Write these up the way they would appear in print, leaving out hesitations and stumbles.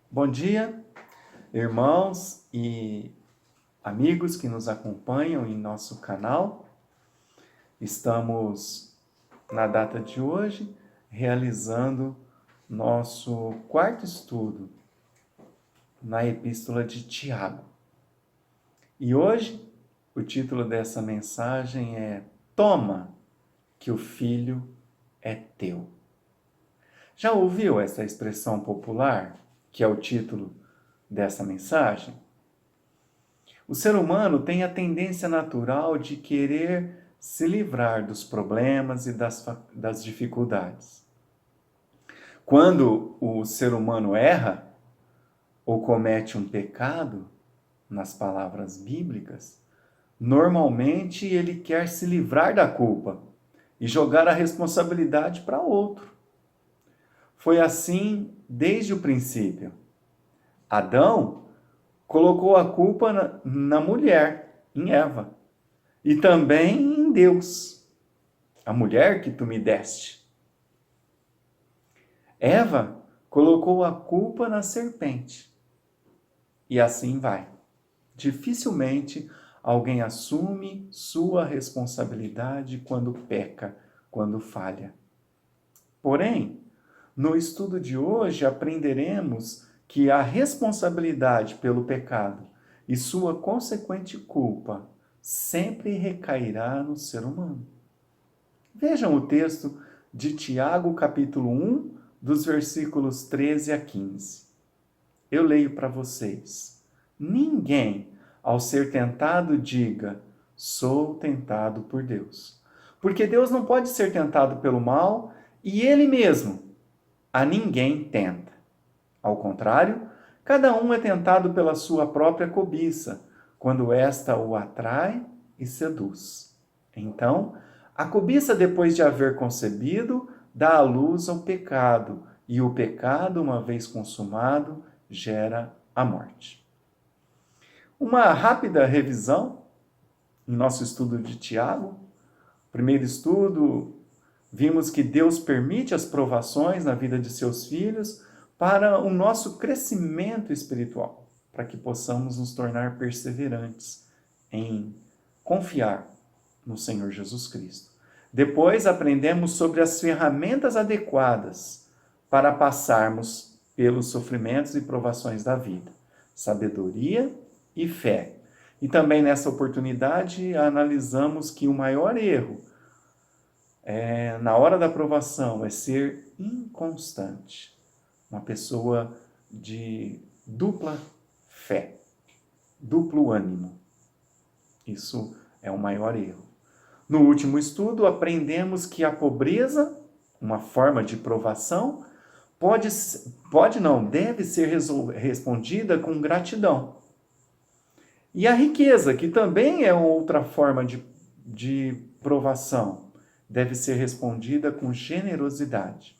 Bom dia, irmãos e amigos que nos acompanham em nosso canal. Estamos, na data de hoje, realizando nosso quarto estudo na Epístola de Tiago. E hoje, o título dessa mensagem é Toma, que o Filho é teu. Já ouviu essa expressão popular, que é o título dessa mensagem? O ser humano tem a tendência natural de querer se livrar dos problemas e das dificuldades. Quando o ser humano erra ou comete um pecado, nas palavras bíblicas, normalmente ele quer se livrar da culpa e jogar a responsabilidade para outro. Foi assim desde o princípio. Adão colocou a culpa na mulher, em Eva, e também em Deus, a mulher que tu me deste. Eva colocou a culpa na serpente. E assim vai. Dificilmente alguém assume sua responsabilidade quando peca, quando falha. Porém, no estudo de hoje aprenderemos que a responsabilidade pelo pecado e sua consequente culpa sempre recairá no ser humano. Vejam o texto de Tiago, capítulo 1, dos versículos 13 a 15. Eu leio para vocês. Ninguém, ao ser tentado, diga, sou tentado por Deus. Porque Deus não pode ser tentado pelo mal e Ele mesmo a ninguém tenta. Ao contrário, cada um é tentado pela sua própria cobiça, quando esta o atrai e seduz. Então, a cobiça, depois de haver concebido, dá à luz ao pecado, e o pecado, uma vez consumado, gera a morte. Uma rápida revisão em nosso estudo de Tiago. Primeiro estudo, vimos que Deus permite as provações na vida de seus filhos para o nosso crescimento espiritual, para que possamos nos tornar perseverantes em confiar no Senhor Jesus Cristo. Depois aprendemos sobre as ferramentas adequadas para passarmos pelos sofrimentos e provações da vida. Sabedoria e fé. E também nessa oportunidade analisamos que o maior erro na hora da provação é ser inconstante. Uma pessoa de dupla fé, duplo ânimo. Isso é o maior erro. No último estudo, aprendemos que a pobreza, uma forma de provação, deve ser respondida com gratidão. E a riqueza, que também é outra forma de provação, deve ser respondida com generosidade.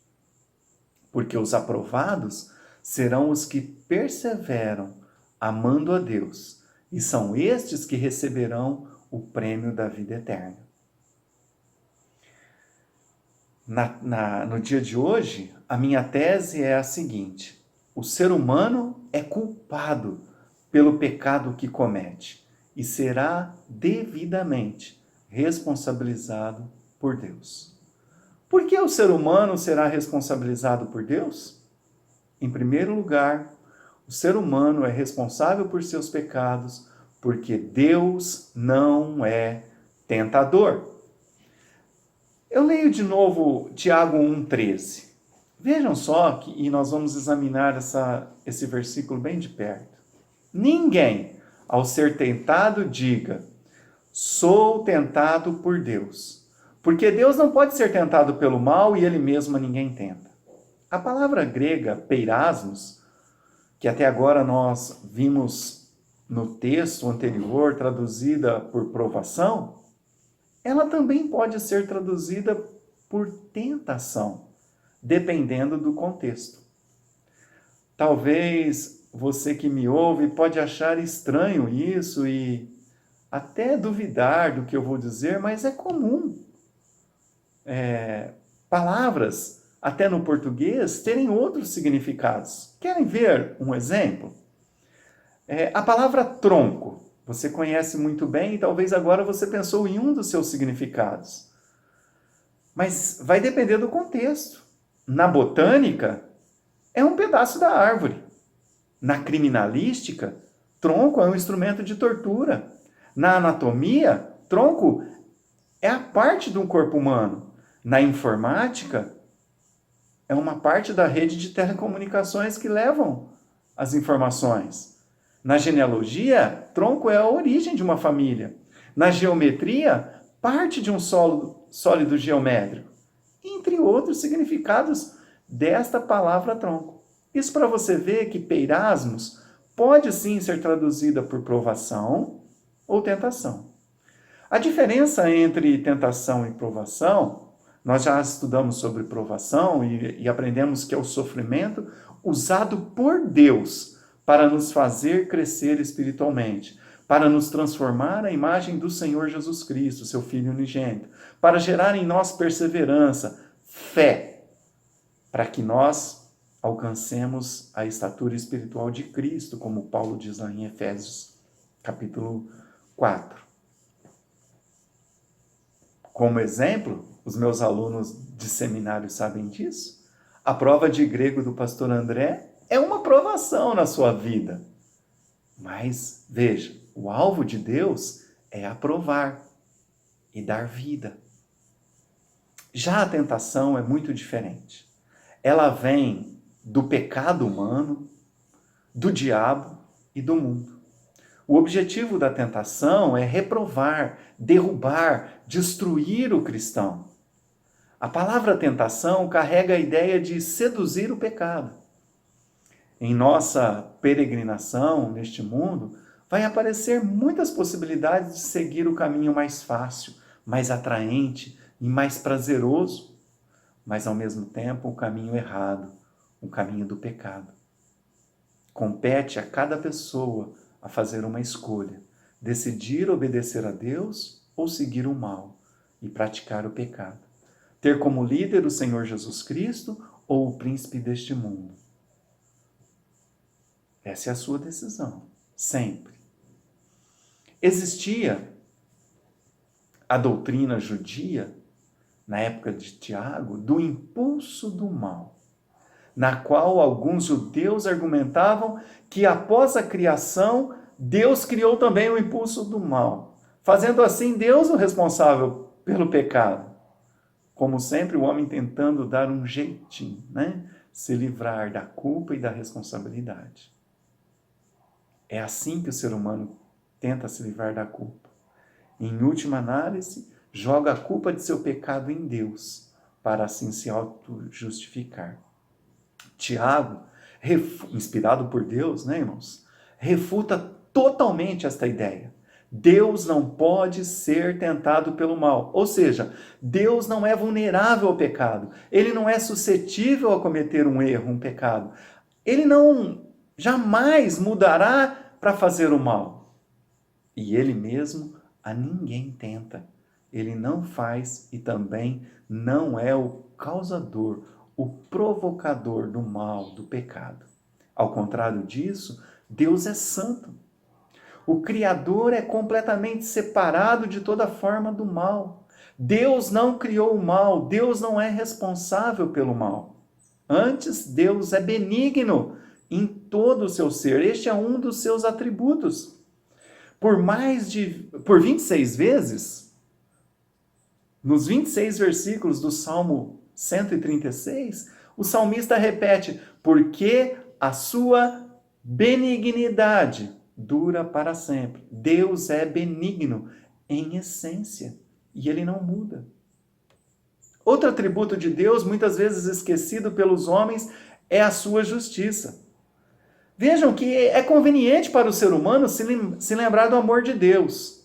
Porque os aprovados serão os que perseveram amando a Deus, e são estes que receberão o prêmio da vida eterna. No dia de hoje, a minha tese é a seguinte: o ser humano é culpado pelo pecado que comete e será devidamente responsabilizado por Deus. Por que o ser humano será responsabilizado por Deus? Em primeiro lugar, o ser humano é responsável por seus pecados porque Deus não é tentador. Eu leio de novo Tiago 1,13. Vejam só e nós vamos examinar esse versículo bem de perto. Ninguém, ao ser tentado, diga, sou tentado por Deus. Porque Deus não pode ser tentado pelo mal e Ele mesmo a ninguém tenta. A palavra grega, peirasmos, que até agora nós vimos no texto anterior traduzida por provação, ela também pode ser traduzida por tentação, dependendo do contexto. Talvez você que me ouve pode achar estranho isso e até duvidar do que eu vou dizer, mas é comum. Palavras, até no português, terem outros significados. Querem ver um exemplo? A palavra tronco, você conhece muito bem e talvez agora você pensou em um dos seus significados. Mas vai depender do contexto. Na botânica, é um pedaço da árvore. Na criminalística, tronco é um instrumento de tortura. Na anatomia, tronco é a parte de um corpo humano. Na informática, é uma parte da rede de telecomunicações que levam as informações. Na genealogia, tronco é a origem de uma família. Na geometria, parte de um sólido geométrico. Entre outros significados desta palavra tronco. Isso para você ver que peirasmos pode sim ser traduzida por provação ou tentação. A diferença entre tentação e provação, nós já estudamos sobre provação e aprendemos que é o sofrimento usado por Deus para nos fazer crescer espiritualmente, para nos transformar à imagem do Senhor Jesus Cristo, seu Filho unigênito, para gerar em nós perseverança, fé, para que nós alcancemos a estatura espiritual de Cristo, como Paulo diz lá em Efésios, capítulo 4. Como exemplo, os meus alunos de seminário sabem disso. A prova de grego do pastor André é uma provação na sua vida. Mas, veja, o alvo de Deus é aprovar e dar vida. Já a tentação é muito diferente. Ela vem do pecado humano, do diabo e do mundo. O objetivo da tentação é reprovar, derrubar, destruir o cristão. A palavra tentação carrega a ideia de seduzir o pecado. Em nossa peregrinação neste mundo, vai aparecer muitas possibilidades de seguir o caminho mais fácil, mais atraente e mais prazeroso, mas ao mesmo tempo o caminho errado, o caminho do pecado. Compete a cada pessoa a fazer uma escolha, decidir obedecer a Deus ou seguir o mal e praticar o pecado. Ter como líder o Senhor Jesus Cristo ou o príncipe deste mundo. Essa é a sua decisão, sempre. Existia a doutrina judia, na época de Tiago, do impulso do mal, na qual alguns judeus argumentavam que após a criação, Deus criou também o impulso do mal, fazendo assim Deus o responsável pelo pecado. Como sempre, o homem tentando dar um jeitinho, se livrar da culpa e da responsabilidade. É assim que o ser humano tenta se livrar da culpa. Em última análise, joga a culpa de seu pecado em Deus, para assim se auto-justificar. Tiago, inspirado por Deus, irmãos, refuta totalmente esta ideia. Deus não pode ser tentado pelo mal. Ou seja, Deus não é vulnerável ao pecado. Ele não é suscetível a cometer um erro, um pecado. Ele não jamais mudará para fazer o mal. E ele mesmo a ninguém tenta. Ele não faz e também não é o causador, o provocador do mal, do pecado. Ao contrário disso, Deus é santo. O Criador é completamente separado de toda forma do mal. Deus não criou o mal, Deus não é responsável pelo mal. Antes, Deus é benigno em todo o seu ser. Este é um dos seus atributos. Por 26 vezes, nos 26 versículos do Salmo 136, o salmista repete: porque a sua benignidade dura para sempre. Deus é benigno em essência e ele não muda. Outro atributo de Deus, muitas vezes esquecido pelos homens, é a sua justiça. Vejam que é conveniente para o ser humano se lembrar do amor de Deus.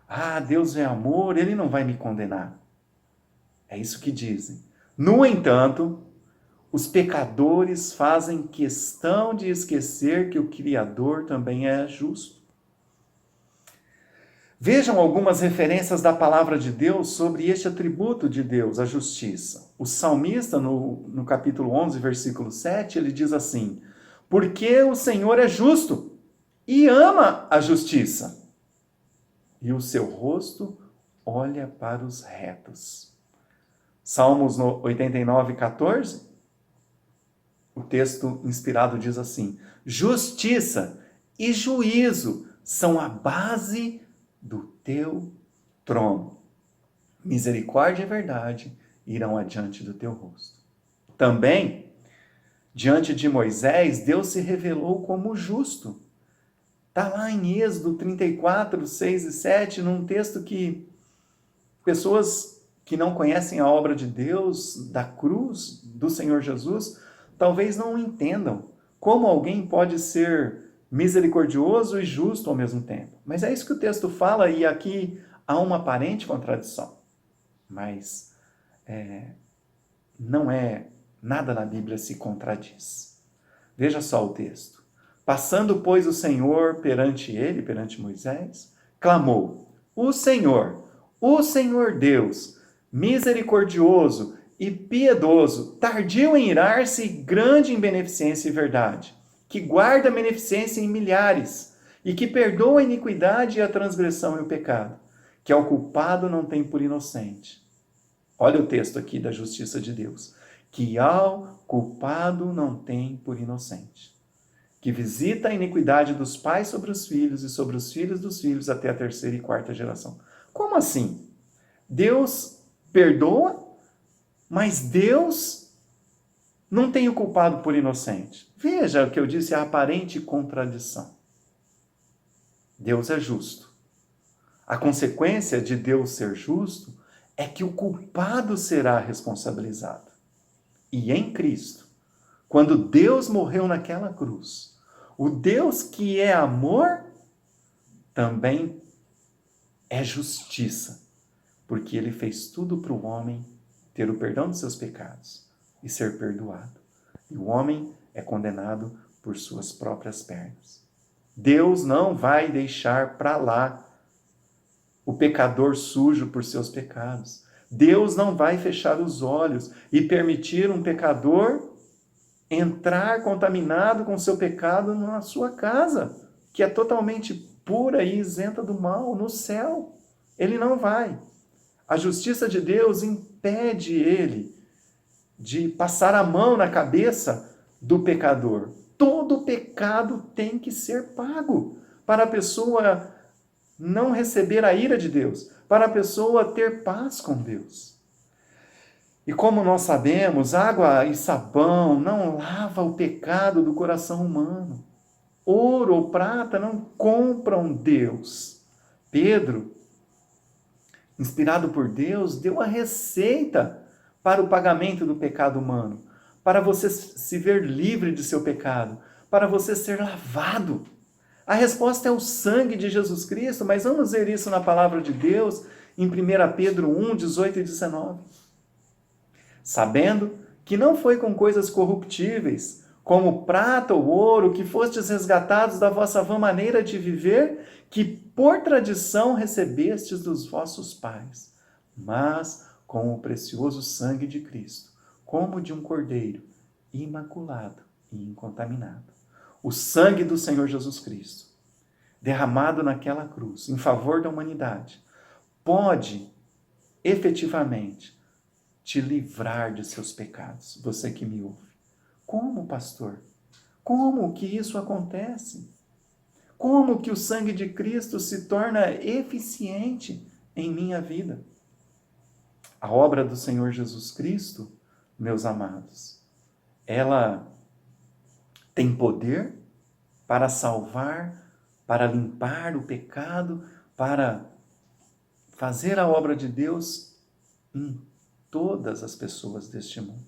Ah, Deus é amor, ele não vai me condenar. É isso que dizem. No entanto, os pecadores fazem questão de esquecer que o Criador também é justo. Vejam algumas referências da palavra de Deus sobre este atributo de Deus, a justiça. O salmista, no capítulo 11, versículo 7, ele diz assim: porque o Senhor é justo e ama a justiça, e o seu rosto olha para os retos. Salmos 89, 14, o texto inspirado diz assim: justiça e juízo são a base do teu trono. Misericórdia e verdade irão adiante do teu rosto. Também, diante de Moisés, Deus se revelou como justo. Está lá em Êxodo 34, 6 e 7, num texto que pessoas que não conhecem a obra de Deus, da cruz, do Senhor Jesus, talvez não entendam como alguém pode ser misericordioso e justo ao mesmo tempo. Mas é isso que o texto fala, e aqui há uma aparente contradição. Mas não é nada na Bíblia se contradiz. Veja só o texto. Passando, pois, o Senhor perante ele, perante Moisés, clamou: o Senhor Deus, misericordioso e piedoso, tardio em irar-se e grande em beneficência e verdade, que guarda a beneficência em milhares e que perdoa a iniquidade e a transgressão e o pecado, que ao culpado não tem por inocente. Olha o texto aqui da justiça de Deus. Que ao culpado não tem por inocente. Que visita a iniquidade dos pais sobre os filhos e sobre os filhos dos filhos até a terceira e quarta geração. Como assim? Deus perdoa, mas Deus não tem o culpado por inocente. Veja o que eu disse, a aparente contradição. Deus é justo. A consequência de Deus ser justo é que o culpado será responsabilizado. E em Cristo, quando Deus morreu naquela cruz, o Deus que é amor também é justiça, porque ele fez tudo para o homem ter o perdão dos seus pecados e ser perdoado. E o homem é condenado por suas próprias pernas. Deus não vai deixar para lá o pecador sujo por seus pecados. Deus não vai fechar os olhos e permitir um pecador entrar contaminado com seu pecado na sua casa, que é totalmente pura e isenta do mal, no céu. Ele não vai. A justiça de Deus impede ele de passar a mão na cabeça do pecador. Todo pecado tem que ser pago para a pessoa não receber a ira de Deus, para a pessoa ter paz com Deus. E como nós sabemos, água e sabão não lava o pecado do coração humano. Ouro ou prata não compram Deus. Pedro, inspirado por Deus, deu a receita para o pagamento do pecado humano, para você se ver livre de seu pecado, para você ser lavado. A resposta é o sangue de Jesus Cristo, mas vamos ver isso na palavra de Deus, em 1 Pedro 1, 18 e 19. Sabendo que não foi com coisas corruptíveis, como prata ou ouro, que fostes resgatados da vossa vã maneira de viver, que por tradição recebestes dos vossos pais, mas com o precioso sangue de Cristo, como de um cordeiro, imaculado e incontaminado. O sangue do Senhor Jesus Cristo, derramado naquela cruz, em favor da humanidade, pode efetivamente te livrar de seus pecados, você que me ouve. Como, pastor? Como que isso acontece? Como que o sangue de Cristo se torna eficiente em minha vida? A obra do Senhor Jesus Cristo, meus amados, ela tem poder para salvar, para limpar o pecado, para fazer a obra de Deus em todas as pessoas deste mundo.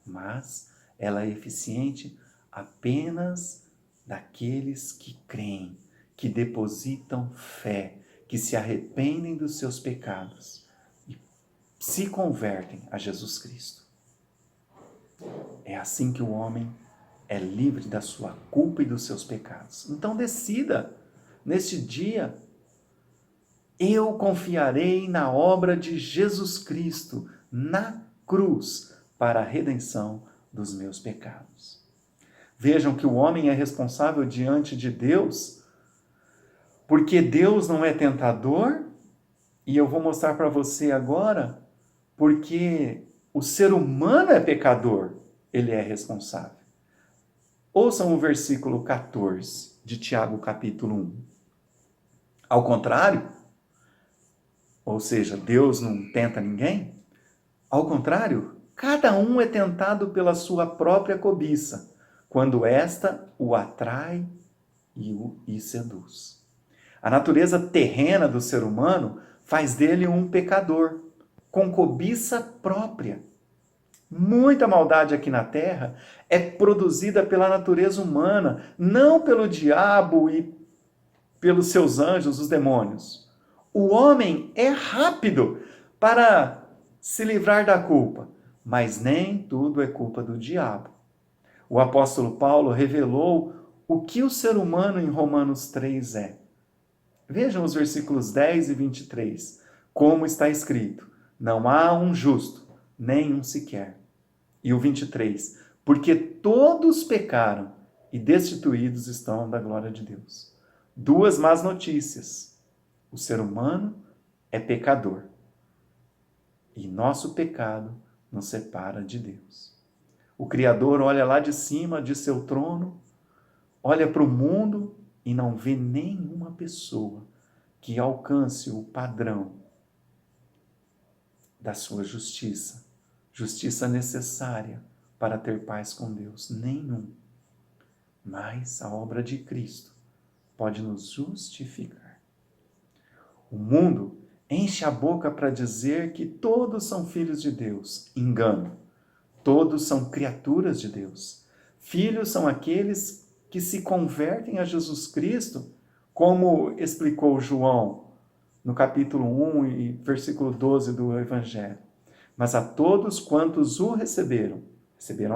Mas ela é eficiente apenas daqueles que creem, que depositam fé, que se arrependem dos seus pecados e se convertem a Jesus Cristo. É assim que o homem é livre da sua culpa e dos seus pecados. Então decida, neste dia, Eu confiarei na obra de Jesus Cristo, na cruz, para a redenção dos meus pecados. Vejam que o homem é responsável diante de Deus, porque Deus não é tentador, e eu vou mostrar para você agora, porque o ser humano é pecador, ele é responsável. Ouçam o versículo 14 de Tiago, capítulo 1. Ao contrário, ou seja, Deus não tenta ninguém, ao contrário, cada um é tentado pela sua própria cobiça, quando esta o atrai e seduz. A natureza terrena do ser humano faz dele um pecador, com cobiça própria. Muita maldade aqui na terra é produzida pela natureza humana, não pelo diabo e pelos seus anjos, os demônios. O homem é rápido para se livrar da culpa, mas nem tudo é culpa do diabo. O apóstolo Paulo revelou o que o ser humano em Romanos 3 é. Vejam os versículos 10 e 23, como está escrito: não há um justo, nem um sequer. E o 23, porque todos pecaram e destituídos estão da glória de Deus. Duas más notícias: o ser humano é pecador e nosso pecado nos separa de Deus. O Criador olha lá de cima de seu trono, olha para o mundo e não vê nenhuma pessoa que alcance o padrão da sua justiça, justiça necessária para ter paz com Deus. Nenhum. Mas a obra de Cristo pode nos justificar. O mundo enche a boca para dizer que todos são filhos de Deus. Engano. Todos são criaturas de Deus. Filhos são aqueles que se convertem a Jesus Cristo, como explicou João no capítulo 1 e versículo 12 do Evangelho. Mas a todos quantos o receberam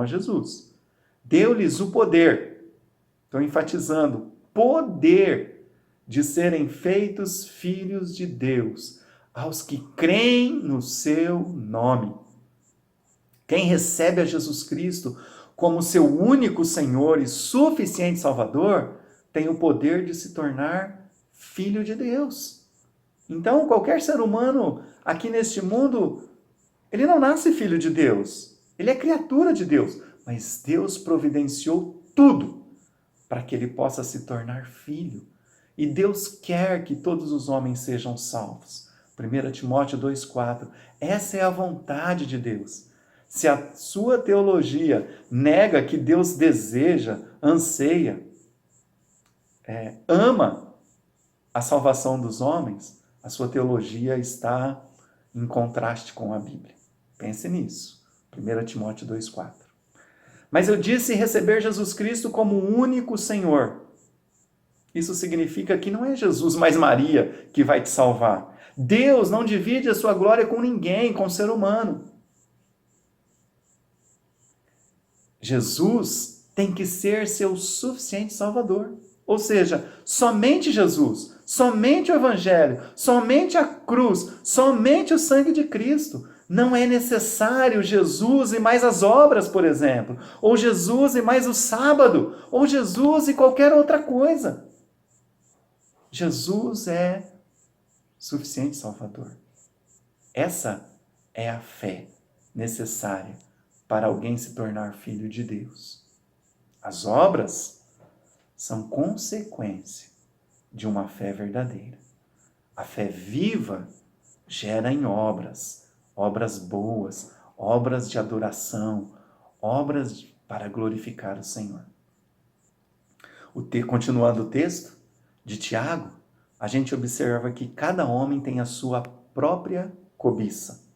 a Jesus, deu-lhes o poder, estou enfatizando, poder de serem feitos filhos de Deus, aos que creem no seu nome. Quem recebe a Jesus Cristo como seu único Senhor e suficiente Salvador, tem o poder de se tornar filho de Deus. Então, qualquer ser humano aqui neste mundo, ele não nasce filho de Deus. Ele é criatura de Deus. Mas Deus providenciou tudo para que ele possa se tornar filho. E Deus quer que todos os homens sejam salvos. 1 Timóteo 2,4. Essa é a vontade de Deus. Se a sua teologia nega que Deus deseja, anseia, ama a salvação dos homens, a sua teologia está em contraste com a Bíblia. Pense nisso. 1 Timóteo 2,4. Mas eu disse receber Jesus Cristo como o único Senhor. Isso significa que não é Jesus mais Maria que vai te salvar. Deus não divide a sua glória com ninguém, com o ser humano. Jesus tem que ser seu suficiente Salvador. Ou seja, somente Jesus, somente o Evangelho, somente a cruz, somente o sangue de Cristo. Não é necessário Jesus e mais as obras, por exemplo, ou Jesus e mais o sábado, ou Jesus e qualquer outra coisa. Jesus é suficiente Salvador. Essa é a fé necessária para alguém se tornar filho de Deus. As obras são consequência de uma fé verdadeira. A fé viva gera em obras, obras boas, obras de adoração, obras para glorificar o Senhor. Continuando o texto de Tiago, a gente observa que cada homem tem a sua própria cobiça.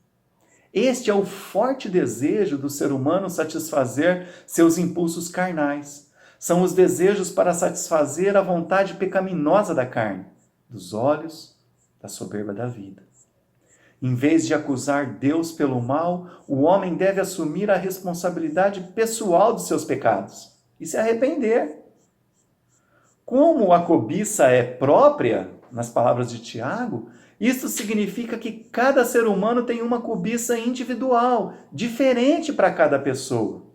Este é o forte desejo do ser humano satisfazer seus impulsos carnais. São os desejos para satisfazer a vontade pecaminosa da carne, dos olhos, da soberba da vida. Em vez de acusar Deus pelo mal, o homem deve assumir a responsabilidade pessoal dos seus pecados e se arrepender. Como a cobiça é própria, nas palavras de Tiago, isso significa que cada ser humano tem uma cobiça individual, diferente para cada pessoa.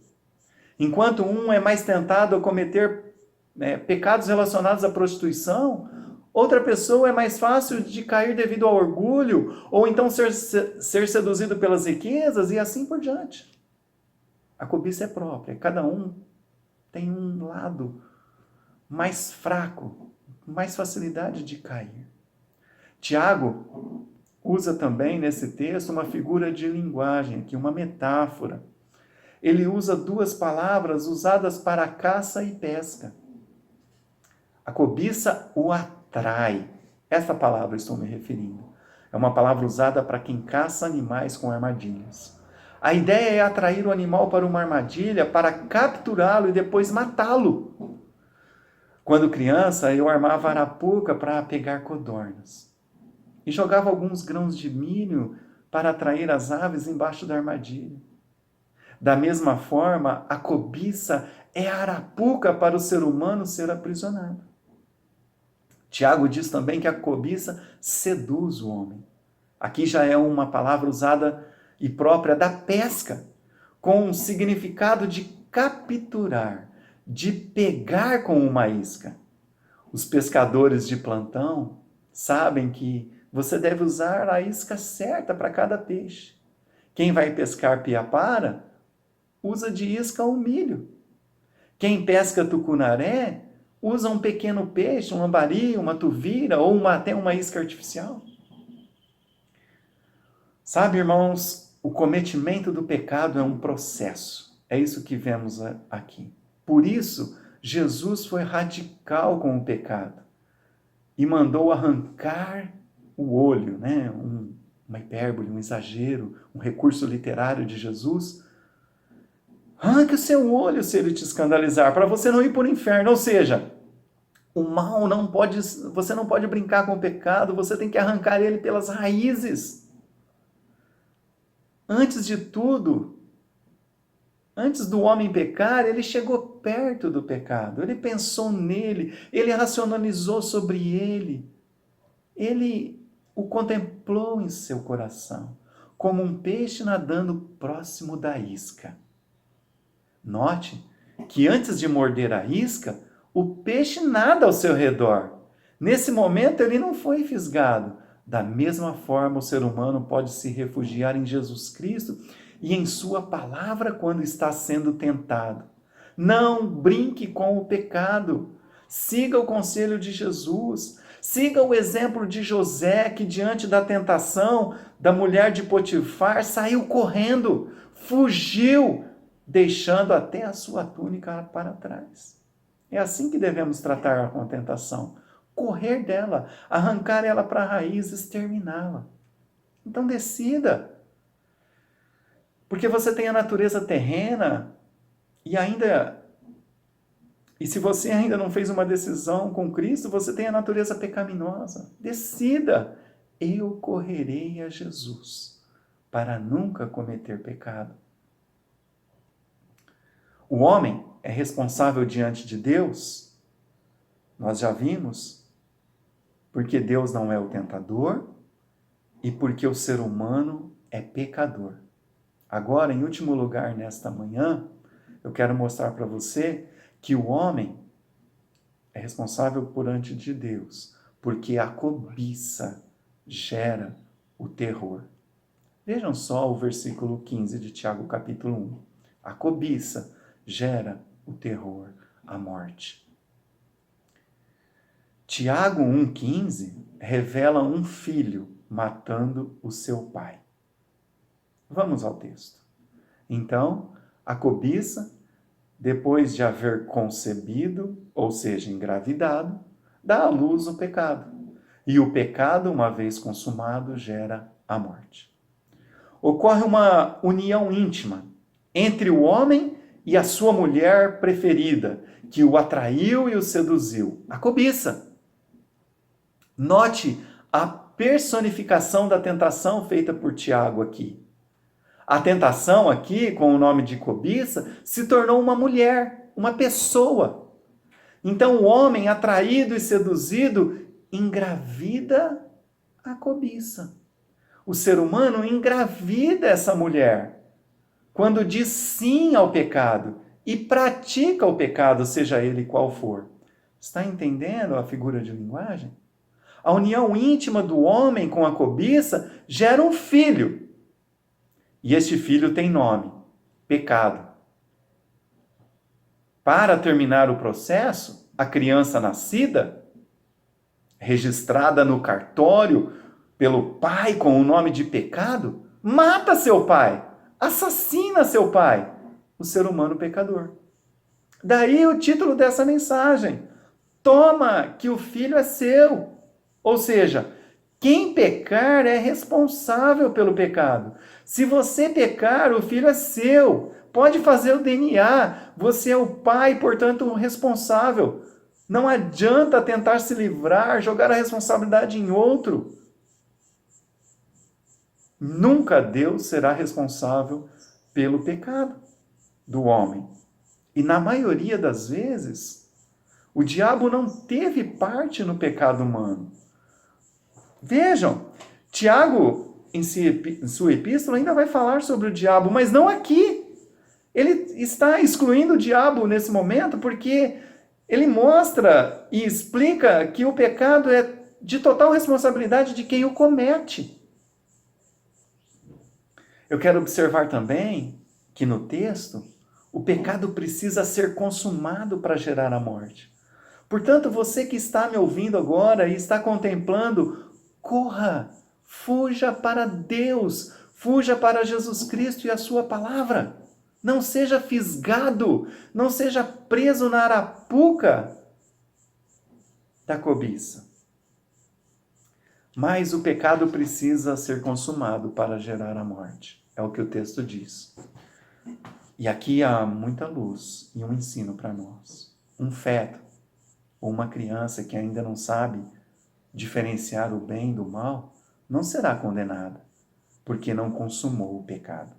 Enquanto um é mais tentado a cometer pecados relacionados à prostituição, outra pessoa é mais fácil de cair devido ao orgulho, ou então ser seduzido pelas riquezas e assim por diante. A cobiça é própria, cada um tem um lado mais fraco, mais facilidade de cair. Tiago usa também nesse texto uma figura de linguagem, aqui uma metáfora. Ele usa duas palavras usadas para caça e pesca. A cobiça o atrai. Essa palavra estou me referindo. É uma palavra usada para quem caça animais com armadilhas. A ideia é atrair o animal para uma armadilha, para capturá-lo e depois matá-lo. Quando criança, eu armava arapuca para pegar codornas. E jogava alguns grãos de milho para atrair as aves embaixo da armadilha. Da mesma forma, a cobiça é a arapuca para o ser humano ser aprisionado. Tiago diz também que a cobiça seduz o homem. Aqui já é uma palavra usada e própria da pesca, com um significado de capturar, de pegar com uma isca. Os pescadores de plantão sabem que você deve usar a isca certa para cada peixe. Quem vai pescar piapara, usa de isca o milho. Quem pesca tucunaré, usa um pequeno peixe, um lambari, uma tuvira ou até uma isca artificial. Sabe, irmãos, o cometimento do pecado é um processo. É isso que vemos aqui. Por isso, Jesus foi radical com o pecado e mandou arrancar o olho, né? Uma hipérbole, um exagero, um recurso literário de Jesus. Arranque o seu olho se ele te escandalizar, para você não ir para o inferno. Ou seja, o mal você não pode brincar com o pecado, você tem que arrancar ele pelas raízes. Antes de tudo, antes do homem pecar, ele chegou perto do pecado, ele pensou nele, ele racionalizou sobre ele o contemplou em seu coração, como um peixe nadando próximo da isca. Note que antes de morder a isca, o peixe nada ao seu redor. Nesse momento ele não foi fisgado. Da mesma forma, o ser humano pode se refugiar em Jesus Cristo e em sua palavra quando está sendo tentado. Não brinque com o pecado. Siga o conselho de Jesus. Siga o exemplo de José, que diante da tentação da mulher de Potifar, saiu correndo, fugiu, deixando até a sua túnica para trás. É assim que devemos tratar com a tentação. Correr dela, arrancar ela para a raiz, exterminá-la. Então decida. Porque você tem a natureza terrena e se você ainda não fez uma decisão com Cristo, você tem a natureza pecaminosa. Decida. Eu correrei a Jesus para nunca cometer pecado. O homem é responsável diante de Deus, nós já vimos, porque Deus não é o tentador e porque o ser humano é pecador. Agora, em último lugar, nesta manhã, eu quero mostrar para você que o homem é responsável perante de Deus, porque a cobiça gera o terror. Vejam só o versículo 15 de Tiago, capítulo 1. A cobiça gera o terror, a morte. Tiago 1,15 revela um filho matando o seu pai. Vamos ao texto. Então, a cobiça, depois de haver concebido, ou seja, engravidado, dá à luz o pecado. E o pecado, uma vez consumado, gera a morte. Ocorre uma união íntima entre o homem e a sua mulher preferida, que o atraiu e o seduziu. A cobiça. Note a personificação da tentação feita por Tiago aqui. A tentação aqui, com o nome de cobiça, se tornou uma mulher, uma pessoa. Então o homem atraído e seduzido engravida a cobiça. O ser humano engravida essa mulher quando diz sim ao pecado e pratica o pecado, seja ele qual for. Está entendendo a figura de linguagem? A união íntima do homem com a cobiça gera um filho. E este filho tem nome: pecado. Para terminar o processo, a criança nascida, registrada no cartório pelo pai com o nome de pecado, mata seu pai, assassina seu pai, o ser humano pecador. Daí o título dessa mensagem: toma que o filho é seu. Ou seja, quem pecar é responsável pelo pecado. Se você pecar, o filho é seu. Pode fazer o DNA. Você é o pai, portanto, o responsável. Não adianta tentar se livrar, jogar a responsabilidade em outro. Nunca Deus será responsável pelo pecado do homem. E na maioria das vezes, o diabo não teve parte no pecado humano. Vejam, Tiago, em sua epístola, ainda vai falar sobre o diabo, mas não aqui. Ele está excluindo o diabo nesse momento porque ele mostra e explica que o pecado é de total responsabilidade de quem o comete. Eu quero observar também que no texto, o pecado precisa ser consumado para gerar a morte. Portanto, você que está me ouvindo agora e está contemplando, corra, fuja para Deus, fuja para Jesus Cristo e a sua palavra. Não seja fisgado, não seja preso na arapuca da cobiça. Mas o pecado precisa ser consumado para gerar a morte. É o que o texto diz. E aqui há muita luz e um ensino para nós. Um feto ou uma criança que ainda não sabe diferenciar o bem do mal, não será condenada, porque não consumou o pecado.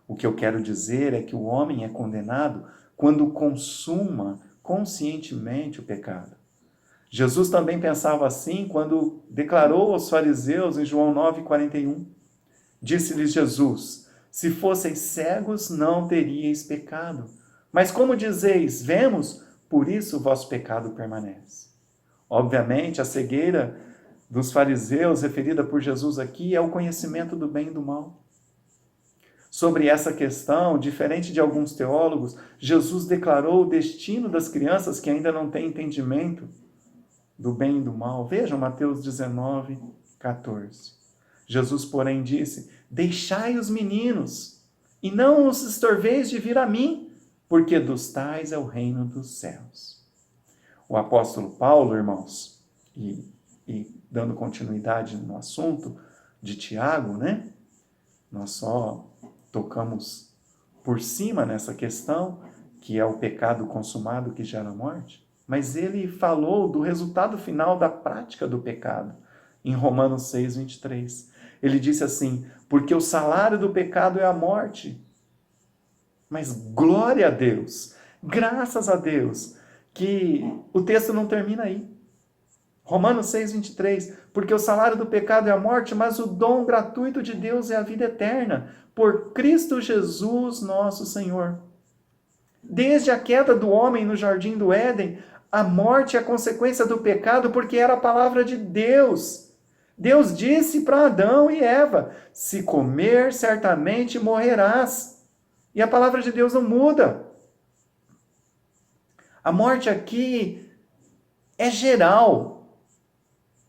O que eu quero dizer é que o homem é condenado quando consuma conscientemente o pecado. Jesus também pensava assim quando declarou aos fariseus em João 9,41. Disse-lhes Jesus: se fosseis cegos, não teríeis pecado. Mas como dizeis, vemos, por isso o vosso pecado permanece. Obviamente, a cegueira dos fariseus, referida por Jesus aqui, é o conhecimento do bem e do mal. Sobre essa questão, diferente de alguns teólogos, Jesus declarou o destino das crianças que ainda não têm entendimento do bem e do mal. Vejam Mateus 19, 14. Jesus, porém, disse: deixai os meninos, e não os estorveis de vir a mim, porque dos tais é o reino dos céus. O apóstolo Paulo, irmãos, e dando continuidade no assunto de Tiago, né? Nós só tocamos por cima nessa questão, que é o pecado consumado que gera morte, mas ele falou do resultado final da prática do pecado, em Romanos 6, 23. Ele disse assim: porque o salário do pecado é a morte. Mas glória a Deus, graças a Deus, que o texto não termina aí. Romanos 6, 23. Porque o salário do pecado é a morte, mas o dom gratuito de Deus é a vida eterna, por Cristo Jesus nosso Senhor. Desde a queda do homem no jardim do Éden, a morte é a consequência do pecado, porque era a palavra de Deus. Deus disse para Adão e Eva: se comer, certamente morrerás. E a palavra de Deus não muda. A morte aqui é geral.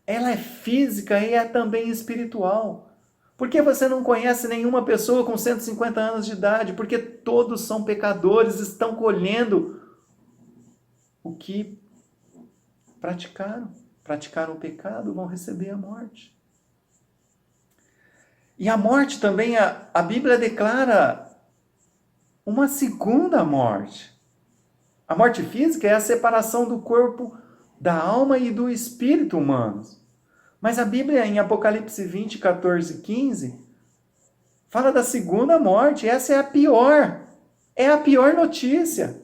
Ela é física e é também espiritual. Por que você não conhece nenhuma pessoa com 150 anos de idade? Porque todos são pecadores, estão colhendo o que praticaram. Praticaram o pecado, vão receber a morte. E a morte também, a Bíblia declara uma segunda morte. A morte física é a separação do corpo, da alma e do espírito humanos. Mas a Bíblia, em Apocalipse 20, 14 e 15, fala da segunda morte. Essa é a pior. É a pior notícia.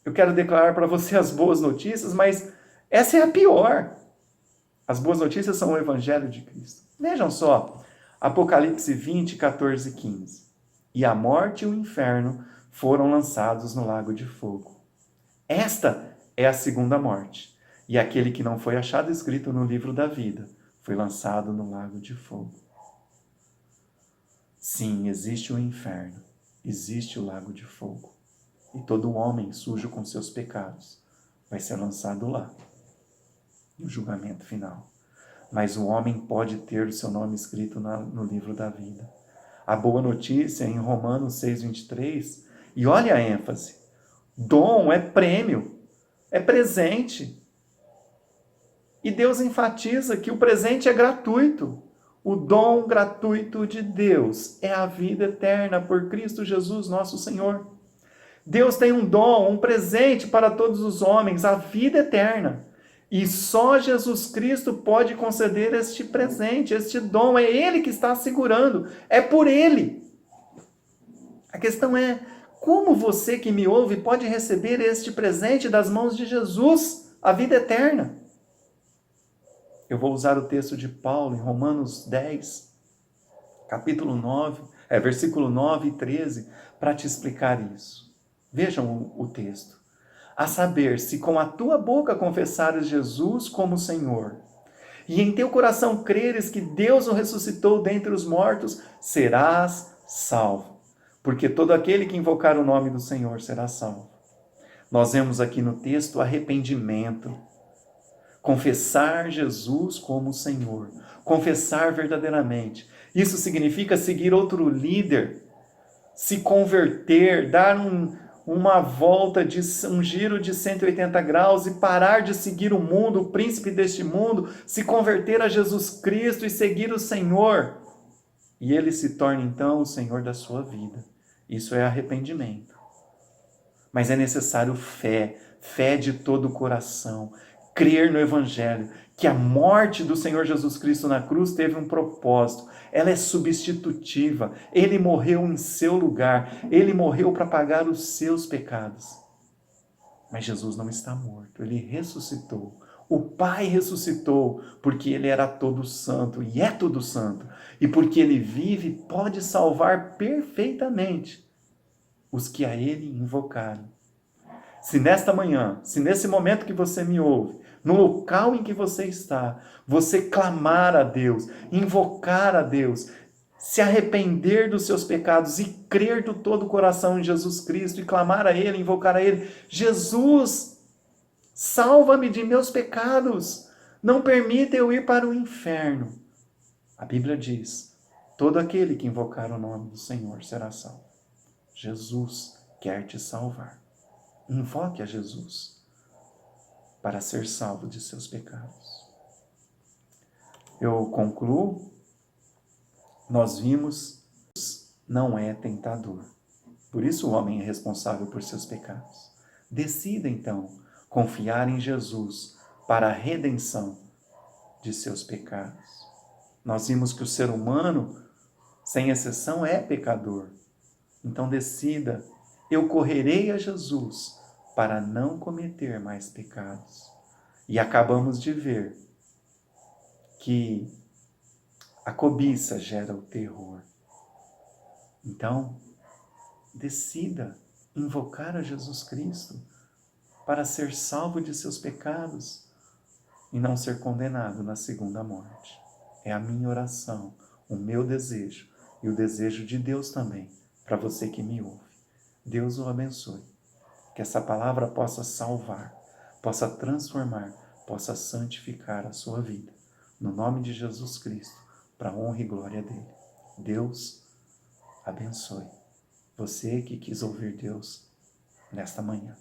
Eu quero declarar para você as boas notícias, mas Essa é a pior. As boas notícias são o Evangelho de Cristo. Vejam só, Apocalipse 20, 14 e 15. E a morte e o inferno foram lançados no lago de fogo. Esta é a segunda morte. E aquele que não foi achado escrito no livro da vida foi lançado no lago de fogo. Sim, existe o inferno, existe o lago de fogo. E todo homem sujo com seus pecados vai ser lançado lá, no julgamento final. Mas o homem pode ter o seu nome escrito no livro da vida. A boa notícia em Romanos 6:23, e olha a ênfase, dom é prêmio, é presente. E Deus enfatiza que o presente é gratuito. O dom gratuito de Deus é a vida eterna por Cristo Jesus, nosso Senhor. Deus tem um dom, um presente para todos os homens, a vida eterna. E só Jesus Cristo pode conceder este presente, este dom. É Ele que está segurando, é por Ele. A questão é, como você que me ouve pode receber este presente das mãos de Jesus, a vida eterna? Eu vou usar o texto de Paulo em Romanos 10, capítulo 9, versículo 9 e 13, para te explicar isso. Vejam o texto. A saber, se com a tua boca confessares Jesus como Senhor, e em teu coração creres que Deus o ressuscitou dentre os mortos, serás salvo. Porque todo aquele que invocar o nome do Senhor será salvo. Nós vemos aqui no texto arrependimento. Confessar Jesus como Senhor. Confessar verdadeiramente. Isso significa seguir outro líder, se converter, dar uma volta, um giro de 180 graus e parar de seguir o mundo, o príncipe deste mundo, se converter a Jesus Cristo e seguir o Senhor. E ele se torna então o Senhor da sua vida. Isso é arrependimento. Mas é necessário fé, fé de todo o coração, crer no Evangelho, que a morte do Senhor Jesus Cristo na cruz teve um propósito. Ela é substitutiva. Ele morreu em seu lugar. Ele morreu para pagar os seus pecados. Mas Jesus não está morto. Ele ressuscitou. O Pai ressuscitou porque Ele era todo santo e é todo santo. E porque Ele vive, pode salvar perfeitamente os que a Ele invocaram. Se nesta manhã, se nesse momento que você me ouve, no local em que você está, você clamar a Deus, invocar a Deus, se arrepender dos seus pecados e crer do todo o coração em Jesus Cristo e clamar a Ele, invocar a Ele, Jesus, salva-me de meus pecados, não permita eu ir para o inferno. A Bíblia diz, todo aquele que invocar o nome do Senhor será salvo. Jesus quer te salvar. Invoque a Jesus para ser salvo de seus pecados. Eu concluo. Nós vimos que Deus não é tentador. Por isso o homem é responsável por seus pecados. Decida então confiar em Jesus para a redenção de seus pecados. Nós vimos que o ser humano, sem exceção, é pecador. Então decida, eu correrei a Jesus para não cometer mais pecados. E acabamos de ver que a cobiça gera o terror. Então, decida invocar a Jesus Cristo para ser salvo de seus pecados e não ser condenado na segunda morte. É a minha oração, o meu desejo e o desejo de Deus também, para você que me ouve. Deus o abençoe. Que essa palavra possa salvar, possa transformar, possa santificar a sua vida. No nome de Jesus Cristo, para a honra e glória dele. Deus abençoe você que quis ouvir Deus nesta manhã.